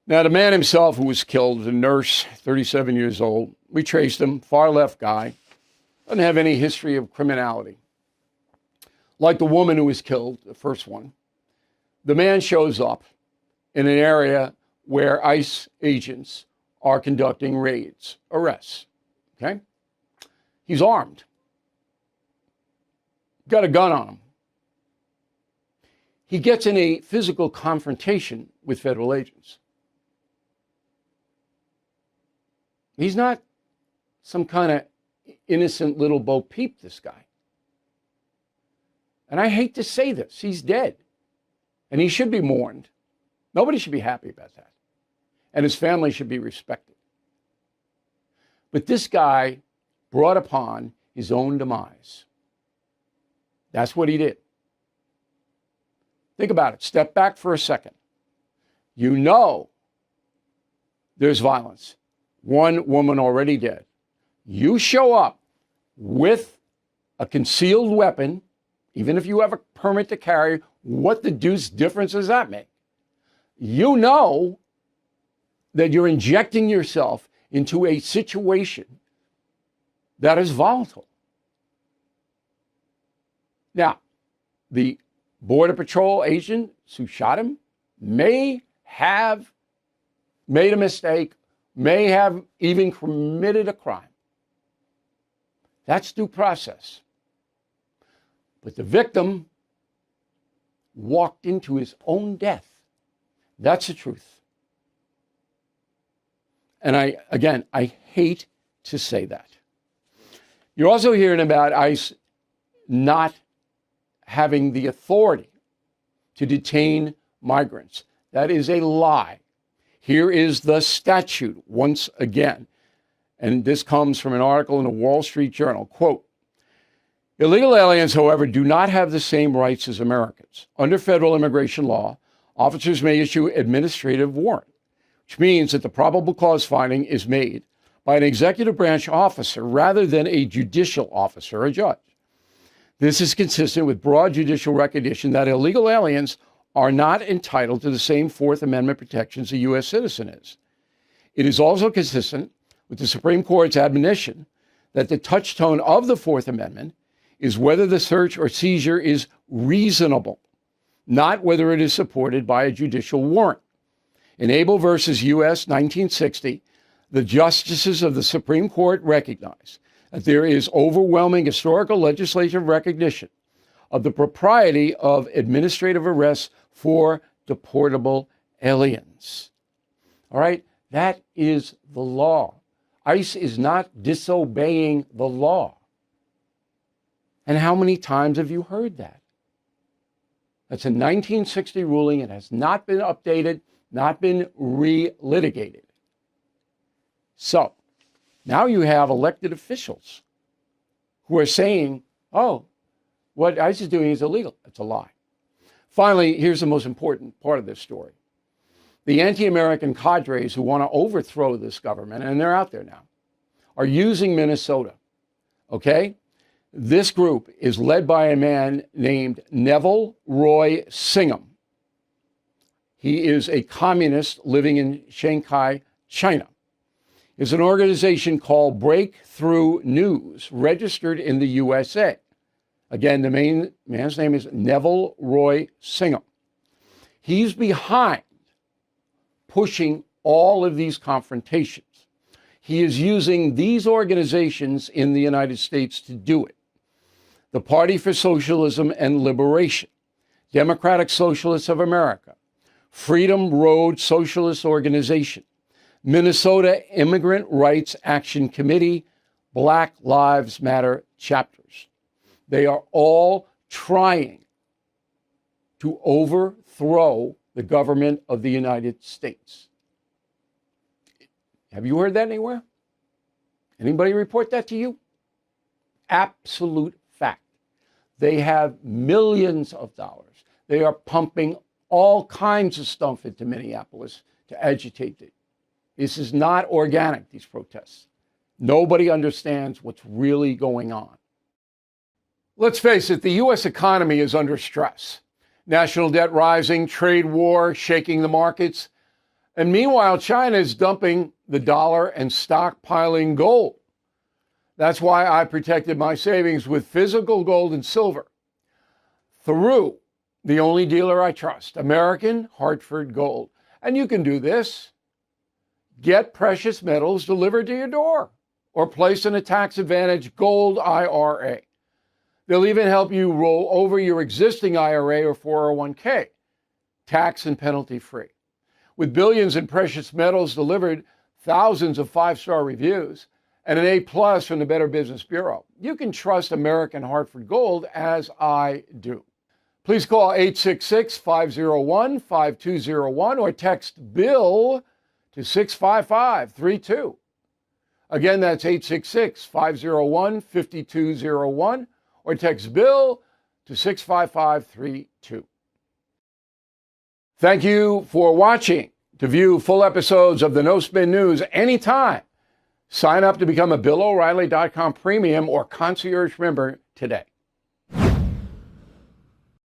Now, the man himself who was killed, a nurse, 37 years old, we traced him, far left guy, doesn't have any history of criminality. Like the woman who was killed, the first one, the man shows up in an area where ICE agents are conducting raids, arrests, okay? He's armed, got a gun on him. He gets in a physical confrontation with federal agents. He's not some kind of innocent little Bo Peep, this guy. And I hate to say this, he's dead. And he should be mourned. Nobody should be happy about that. And his family should be respected. But this guy brought upon his own demise. That's what he did. Think about it. Step back for a second. You know there's violence. One woman already dead. You show up with a concealed weapon, even if you have a permit to carry, what the deuce difference does that make? You know that you're injecting yourself into a situation that is volatile. Now, the Border Patrol agents who shot him may have made a mistake, may have even committed a crime. That's due process. But the victim walked into his own death. That's the truth. And I hate to say that. You're also hearing about ICE not having the authority to detain migrants. That is a lie. Here is the statute once again. And this comes from an article in the Wall Street Journal. Quote, illegal aliens, however, do not have the same rights as Americans. Under federal immigration law, officers may issue administrative warrant, which means that the probable cause finding is made by an executive branch officer rather than a judicial officer, a judge. This is consistent with broad judicial recognition that illegal aliens are not entitled to the same Fourth Amendment protections a U.S. citizen is. It is also consistent with the Supreme Court's admonition that the touchstone of the Fourth Amendment is whether the search or seizure is reasonable, not whether it is supported by a judicial warrant. In Abel versus U.S. 1960, the justices of the Supreme Court recognize that there is overwhelming historical legislative recognition of the propriety of administrative arrests for deportable aliens. All right, that is the law. ICE is not disobeying the law. And how many times have you heard that? That's a 1960 ruling. It has not been updated, not been re-litigated. So now you have elected officials who are saying, oh, what ICE is doing is illegal. It's a lie. Finally, here's the most important part of this story. The anti-American cadres who want to overthrow this government, and they're out there now, are using Minnesota. Okay? This group is led by a man named Neville Roy Singham. He is a communist living in Shanghai, China. It's an organization called Breakthrough News, registered in the USA. Again, the main man's name is Neville Roy Singham. He's behind pushing all of these confrontations. He is using these organizations in the United States to do it. The Party for Socialism and Liberation, Democratic Socialists of America, Freedom Road Socialist Organization, Minnesota Immigrant Rights Action Committee, Black Lives Matter chapters. They are all trying to overthrow the government of the United States. Have you heard that anywhere? Anybody report that to you? Absolute fact. They have millions of dollars. They are pumping all kinds of stuff into Minneapolis to agitate it. This is not organic, these protests. Nobody understands what's really going on. Let's face it, the U.S. economy is under stress. National debt rising, trade war shaking the markets. And meanwhile, China is dumping the dollar and stockpiling gold. That's why I protected my savings with physical gold and silver through the only dealer I trust, American Hartford Gold. And you can do this. Get precious metals delivered to your door or placed in a tax-advantaged gold IRA. They'll even help you roll over your existing IRA or 401k, tax and penalty free. With billions in precious metals delivered, thousands of 5-star reviews, and an A+ from the Better Business Bureau, you can trust American Hartford Gold as I do. Please call 866-501-5201 or text BILL to 65532. Again, that's 866-501-5201 or text BILL to 65532. Thank you for watching. To view full episodes of the No Spin News anytime, sign up to become a BillO'Reilly.com premium or concierge member today.